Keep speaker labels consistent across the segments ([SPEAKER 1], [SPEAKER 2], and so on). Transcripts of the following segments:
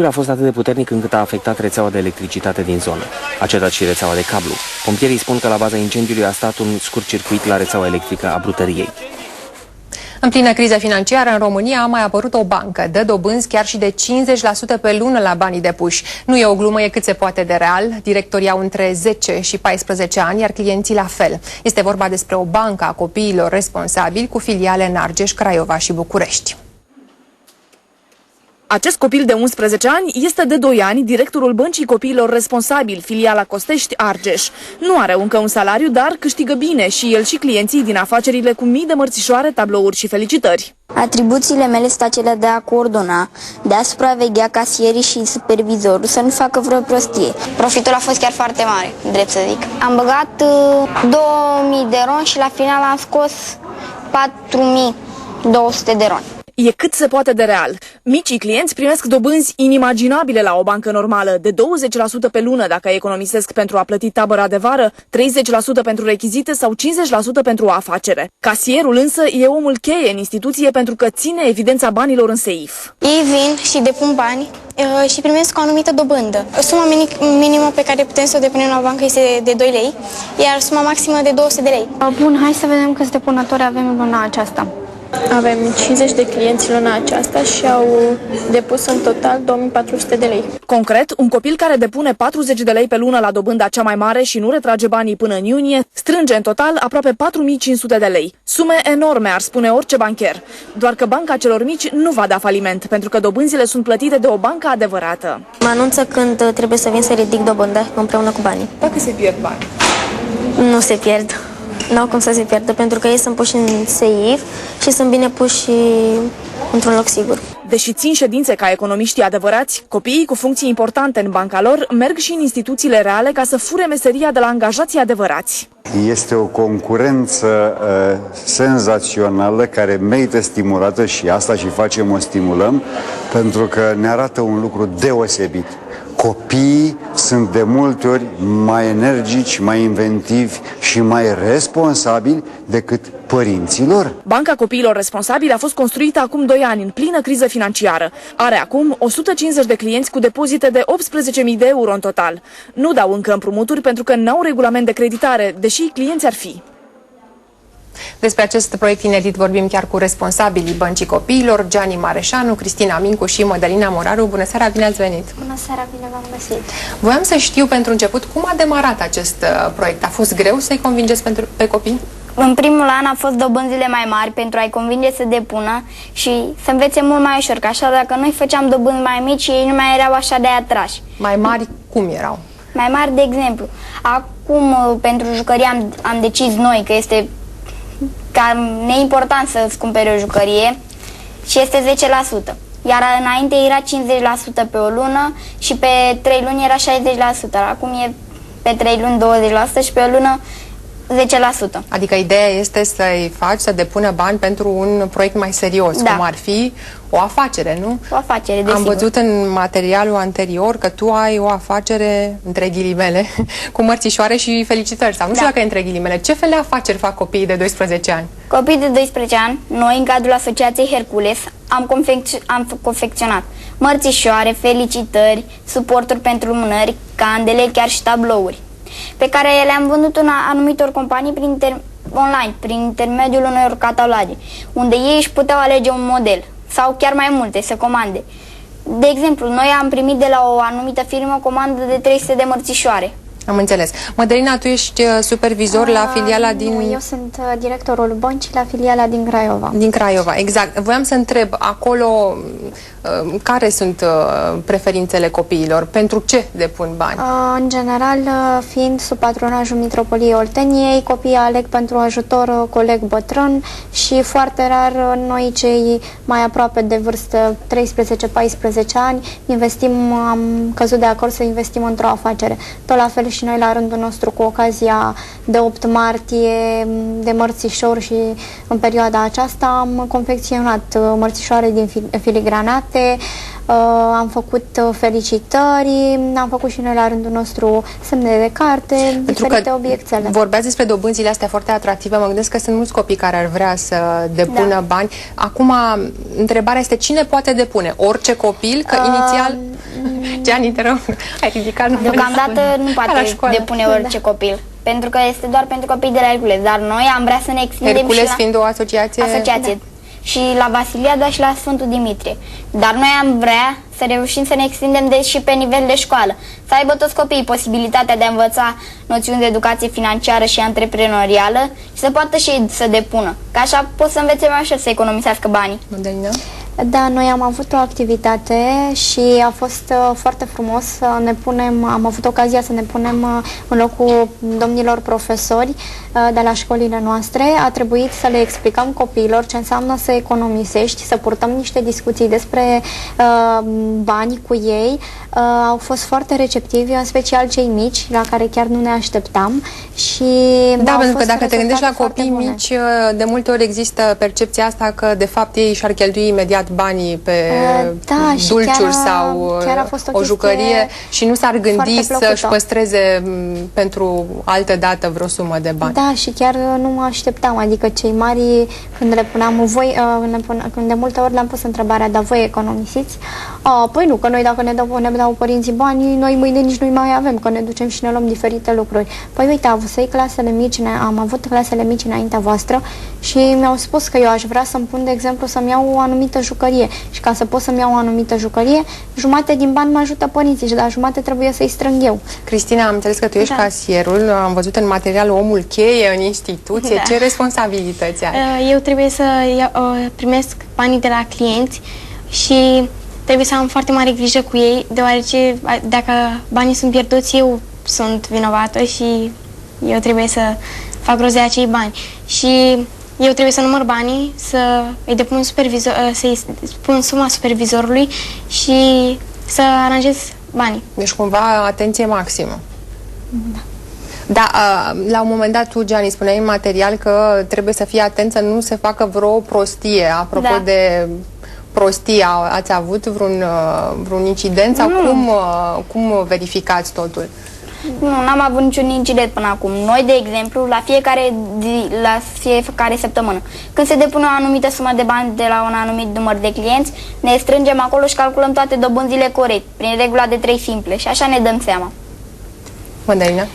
[SPEAKER 1] A fost atât de puternic încât a afectat rețeaua de electricitate din zonă. A cedat și rețeaua de cablu. Pompierii spun că la baza incendiului a stat un scurt-circuit la rețeaua electrică a brutăriei.
[SPEAKER 2] În plină criză financiară, în România a mai apărut o bancă. Dă dobânzi chiar și de 50% pe lună la banii depuși. Nu e o glumă, e cât se poate de real. Directorii au între 10 și 14 ani, iar clienții la fel. Este vorba despre o bancă a copiilor responsabili cu filiale în Argeș, Craiova și București.
[SPEAKER 3] Acest copil de 11 ani este de 2 ani directorul băncii copiilor responsabili, filiala Costești, Argeș. Nu are încă un salariu, dar câștigă bine și el și clienții din afacerile cu mii de mărțișoare, tablouri și felicitări.
[SPEAKER 4] Atribuțiile mele sunt acelea de a coordona, de a supraveghea casierii și supervizorul să nu facă vreo prostie.
[SPEAKER 5] Profitul a fost chiar foarte mare, drept să zic. Am băgat 2000 de ron și la final am scos 4200 de ron.
[SPEAKER 3] E cât se poate de real. Micii clienți primesc dobânzi inimaginabile la o bancă normală, de 20% pe lună dacă economisesc pentru a plăti tabăra de vară, 30% pentru rechizite sau 50% pentru o afacere. Casierul însă e omul cheie în instituție pentru că ține evidența banilor în seif.
[SPEAKER 5] Ei vin și depun bani și primesc o anumită dobândă. Suma minimă pe care putem să o depunem la bancă este de 2 lei, iar suma maximă de 200 de lei.
[SPEAKER 4] Bun, hai să vedem câți depunători avem în luna aceasta.
[SPEAKER 6] Avem 50 de clienți luna aceasta și au depus în total 2400 de lei.
[SPEAKER 3] Concret, un copil care depune 40 de lei pe lună la dobânda cea mai mare și nu retrage banii până în iunie, strânge în total aproape 4500 de lei. Sume enorme, ar spune orice bancher. Doar că banca celor mici nu va da faliment, pentru că dobânzile sunt plătite de o bancă adevărată.
[SPEAKER 4] Mă anunță când trebuie să vin să ridic dobândă împreună cu banii.
[SPEAKER 3] Dacă se pierd bani?
[SPEAKER 4] Nu se pierd. N-au cum să se pierdă, pentru că ei sunt puși în seif și sunt bine puși într-un loc sigur.
[SPEAKER 3] Deși țin ședințe ca economiștii adevărați, copiii cu funcții importante în banca lor merg și în instituțiile reale ca să fure meseria de la angajații adevărați.
[SPEAKER 7] Este o concurență senzațională care merită stimulată și asta și facem, o stimulăm, pentru că ne arată un lucru deosebit. Copiii sunt de multe ori mai energici, mai inventivi și mai responsabili decât părinții lor.
[SPEAKER 3] Banca copiilor responsabili a fost construită acum 2 ani, în plină criză financiară. Are acum 150 de clienți cu depozite de 18.000 de euro în total. Nu dau încă împrumuturi pentru că n-au regulament de creditare, deși clienți ar fi.
[SPEAKER 2] Despre acest proiect inedit vorbim chiar cu responsabilii Băncii Copiilor, Gianni Mareșanu, Cristina Mincu și Mădălina Moraru. Bună seara, bine ați venit!
[SPEAKER 4] Bună seara, bine v-am găsit!
[SPEAKER 2] Voiam să știu pentru început cum a demarat acest proiect. A fost greu să-i convingeți pe copii?
[SPEAKER 5] În primul an a fost dobânzile mai mari pentru a-i convinge să depună și să învețe mult mai ușor, că așa dacă noi făceam dobânzi mai mici, ei nu mai erau așa de atrași.
[SPEAKER 2] Mai mari cum erau?
[SPEAKER 5] Mai mari, de exemplu, acum pentru jucărie am decis noi că este neimportant să-ți cumperi o jucărie și este 10%. Iar înainte era 50% pe o lună și pe 3 luni era 60%. Acum e pe 3 luni 20% și pe o lună 10%.
[SPEAKER 2] Adică ideea este să-i faci să depună bani pentru un proiect mai serios,
[SPEAKER 5] da,
[SPEAKER 2] cum ar fi o afacere, nu?
[SPEAKER 5] O afacere, desigur.
[SPEAKER 2] Am văzut în materialul anterior că tu ai o afacere, între ghilimele, cu mărțișoare și felicitări. Sau nu știu dacă e între ghilimele. Ce fel de afaceri fac copiii de 12 ani?
[SPEAKER 5] Copiii de 12 ani, noi, în cadrul Asociației Hercules, am confecționat mărțișoare, felicitări, suporturi pentru lumânări, candele, chiar și tablouri, pe care le-am vândut în anumitor companii online, prin intermediul unor cataloge, unde ei își puteau alege un model sau chiar mai multe să comande. De exemplu, noi am primit de la o anumită firmă o comandă de 300 de mărțișoare.
[SPEAKER 2] Am înțeles. Mădălina, tu ești supervizor la filiala din...
[SPEAKER 4] Nu, eu sunt directorul băncii la filiala din Craiova.
[SPEAKER 2] Din Craiova, exact. Voiam să întreb, acolo, care sunt preferințele copiilor? Pentru ce depun bani?
[SPEAKER 4] În general, fiind sub patronajul Mitropoliei Olteniei, copiii aleg pentru ajutor coleg bătrân și foarte rar noi, cei mai aproape de vârstă, 13-14 ani, investim, am căzut de acord să investim într-o afacere. Tot la fel și noi la rândul nostru cu ocazia de 8 martie, de mărțișor, și în perioada aceasta am confecționat mărțișoare din filigranate, am făcut felicitări, am făcut și noi la rândul nostru semne de carte, diferite obiectele.
[SPEAKER 2] Vorbeați despre dobânzile astea foarte atractive, mă gândesc că sunt mulți copii care ar vrea să depună bani. Acum, întrebarea este cine poate depune? Orice copil? Că inițial... Gianni, te rog, ai ridicat.
[SPEAKER 5] Deocamdată nu poate depune orice copil, pentru că este doar pentru copii de la Hercules, dar noi am vrea să ne extindem
[SPEAKER 2] Hercules
[SPEAKER 5] și la...
[SPEAKER 2] fiind o asociație?
[SPEAKER 5] Da. Și la Vasiliada și la Sfântul Dimitrie. Dar noi am vrea să reușim să ne extindem și pe nivel de școală. Să aibă toți copiii posibilitatea de a învăța noțiuni de educație financiară și antreprenorială și să poată și ei să depună. Că așa pot să învețe mai ușor să economisească banii.
[SPEAKER 2] Madalina?
[SPEAKER 4] Da, noi am avut o activitate și a fost foarte frumos să ne punem, am avut ocazia să ne punem în locul domnilor profesori de la școlile noastre. A trebuit să le explicăm copiilor ce înseamnă să economisești, să purtăm niște discuții despre bani cu ei. Au fost foarte receptivi, în special cei mici, la care chiar nu ne așteptam. Și
[SPEAKER 2] da, pentru că dacă te gândești la copii mici, de multe ori există percepția asta că de fapt ei și-ar cheltui imediat banii pe dulciuri sau o jucărie și nu s-ar gândi să-și păstreze pentru altă dată vreo sumă de bani.
[SPEAKER 4] Da, și chiar nu mă așteptam, adică cei mari, când le puneam când de multe ori le-am pus întrebarea, dar voi economisiți? Păi nu, că noi dacă ne dau părinții bani, noi mâine nici nu mai avem, că ne ducem și ne luăm diferite lucruri. Păi uite, am avut clasele mici înaintea voastră și mi-au spus că eu aș vrea să-mi pun, de exemplu, să-mi iau o anumită jucărie și ca să pot să-mi iau o anumită jucărie, jumate din bani mă ajută părinții, dar jumate trebuie să-i strâng eu.
[SPEAKER 2] Cristina, am înțeles că tu ești casierul, am văzut în material omul cheie în instituție. Ce responsabilități ai?
[SPEAKER 8] Eu trebuie să primesc banii de la clienți și trebuie să am foarte mare grijă cu ei, deoarece dacă banii sunt pierduți, eu sunt vinovată și eu trebuie să fac rost de acei bani. Și eu trebuie să număr banii, să îi depun să-i spun suma supervizorului și să aranjez banii.
[SPEAKER 2] Deci cumva atenție maximă. Da. Da, la un moment dat tu, Gianni, spuneai în material că trebuie să fii atent să nu se facă vreo prostie. Apropo de prostie, ați avut vreun incident sau cum verificați totul?
[SPEAKER 5] Nu, n-am avut niciun incident până acum. Noi, de exemplu, la fiecare săptămână, când se depune o anumită sumă de bani de la un anumit număr de clienți, ne strângem acolo și calculăm toate dobânzile corect, prin regula de 3 simple și așa ne dăm seama.
[SPEAKER 2] Madalina?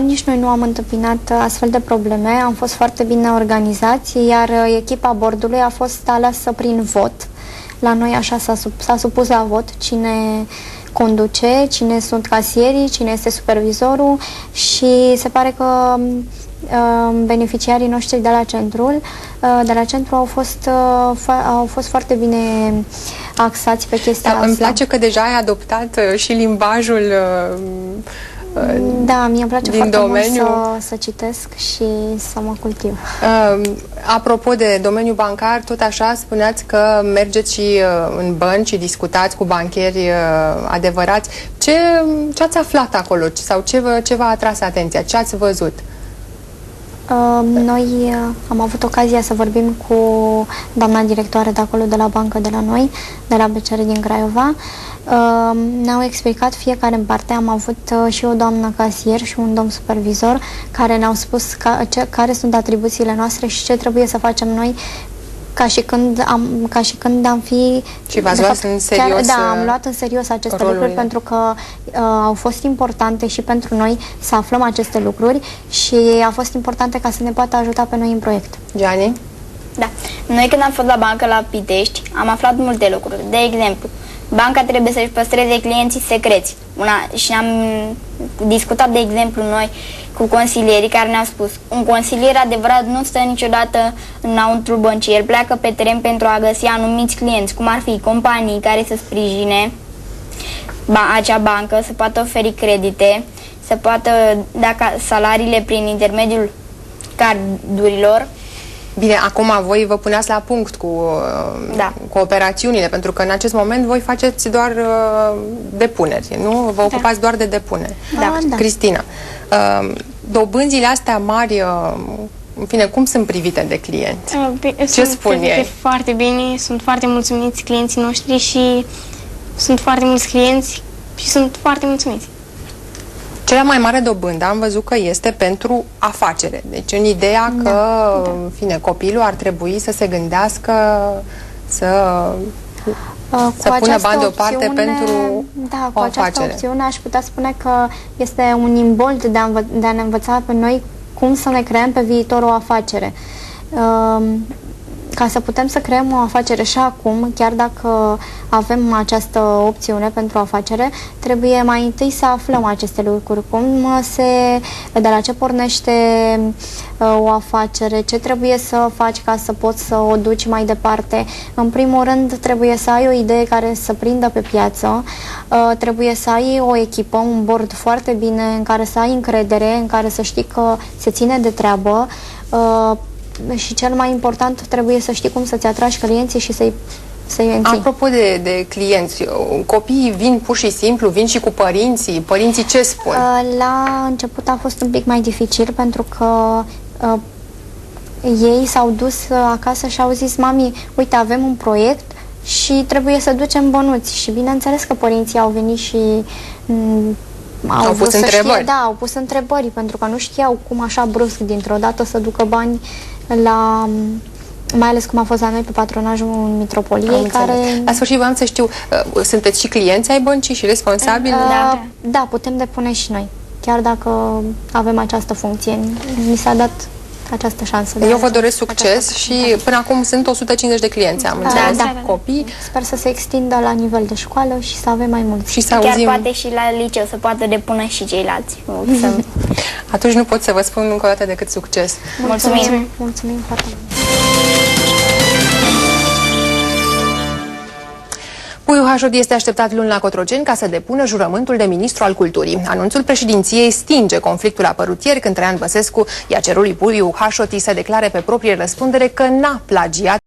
[SPEAKER 4] Nici noi nu am întâmpinat astfel de probleme, am fost foarte bine organizați, iar echipa bordului a fost aleasă prin vot. La noi așa s-a supus la vot cine conduce, cine sunt casierii, cine este supervizorul și se pare că beneficiarii noștri de la centru au fost foarte bine axați pe chestia asta.
[SPEAKER 2] Îmi place că deja ai adoptat și limbajul
[SPEAKER 4] da, mie îmi place foarte
[SPEAKER 2] domeniu.
[SPEAKER 4] mult să citesc și să mă cultiv.
[SPEAKER 2] Apropo de domeniul bancar, tot așa spuneați că mergeți și în bănci și discutați cu bancheri adevărați. Ce ați aflat acolo? Sau ce v-a atras atenția? Ce ați văzut?
[SPEAKER 4] Noi am avut ocazia să vorbim cu doamna directoare de acolo, de la bancă de la noi, de la BCR din Craiova. Ne-au explicat fiecare în parte. Am avut și o doamnă casier și un domn supervizor care ne-au spus care sunt atribuțiile noastre și ce trebuie să facem noi ca și când am fi...
[SPEAKER 2] Și v-ați luat în serios?
[SPEAKER 4] Da, am luat în serios aceste lucruri pentru că au fost importante și pentru noi să aflăm aceste lucruri și a fost importante ca să ne poată ajuta pe noi în proiect.
[SPEAKER 2] Gianni?
[SPEAKER 5] Da. Noi când am fost la bancă la Pitești, am aflat multe lucruri. De exemplu, banca trebuie să-și păstreze clienții secreți. Și am discutat, de exemplu, noi cu consilierii care ne-au spus un consilier adevărat nu stă niciodată înăuntru băncii. El pleacă pe teren pentru a găsi anumiți clienți, cum ar fi companii care să sprijine acea bancă, să poată oferi credite, să poată da salariile prin intermediul cardurilor
[SPEAKER 2] Bine, acum voi vă puneați la punct cu operațiunile, pentru că în acest moment voi faceți doar depuneri, nu? Vă ocupați doar de depuneri.
[SPEAKER 4] Da.
[SPEAKER 2] Cristina, dobânzile astea mari, în fine, cum sunt privite de clienți? Ce spun ei?
[SPEAKER 8] Foarte bine, sunt foarte mulțumiți clienții noștri și sunt foarte mulți clienți și sunt foarte mulțumiți.
[SPEAKER 2] Cea mai mare dobândă am văzut că este pentru afacere. Deci în ideea că, în fine, copilul ar trebui să se gândească să pună bani deoparte pentru o afacere.
[SPEAKER 4] Această opțiune aș putea spune că este un imbold de a ne învăța pe noi cum să ne creăm pe viitor o afacere. Ca să putem să creăm o afacere și acum, chiar dacă avem această opțiune pentru afacere, trebuie mai întâi să aflăm aceste lucruri, de la ce pornește o afacere, ce trebuie să faci ca să poți să o duci mai departe. În primul rând, trebuie să ai o idee care să prindă pe piață, trebuie să ai o echipă, un board foarte bine, în care să ai încredere, în care să știi că se ține de treabă, și cel mai important, trebuie să știi cum să-ți atragi clienții și să-i menții.
[SPEAKER 2] Apropo de clienți, copiii vin pur și simplu, vin și cu părinții. Părinții ce spun?
[SPEAKER 4] La început a fost un pic mai dificil pentru că ei s-au dus acasă și au zis: mami, uite, avem un proiect și trebuie să ducem bănuți. Și bineînțeles că părinții au venit și
[SPEAKER 2] au pus întrebări.
[SPEAKER 4] Au pus întrebări, pentru că nu știau cum așa brusc dintr-o dată să ducă bani mai ales cum a fost la noi pe patronajul Mitropoliei, care...
[SPEAKER 2] La sfârșit voiam să știu, sunteți și clienți ai băncii și responsabili?
[SPEAKER 4] Da, putem depune și noi, chiar dacă avem această funcție. Mi s-a dat această șansă.
[SPEAKER 2] Eu vă doresc succes și până acum sunt 150 de clienți, am înțeles, copii.
[SPEAKER 4] Sper să se extindă la nivel de școală și să avem mai mulți.
[SPEAKER 2] Și să auzim...
[SPEAKER 5] Chiar poate și la liceu să poată depună și ceilalți.
[SPEAKER 2] Atunci nu pot să vă spun încă o dată decât succes.
[SPEAKER 5] Mulțumim!
[SPEAKER 4] Mulțumim foarte mult!
[SPEAKER 2] Puiul Hașot este așteptat luni la Cotroceni ca să depună jurământul de ministru al culturii. Anunțul președinției stinge conflictul apărut ieri când Traian Băsescu i-a cerut lui Puiu Hașoti să declare pe proprie răspundere că n-a plagiat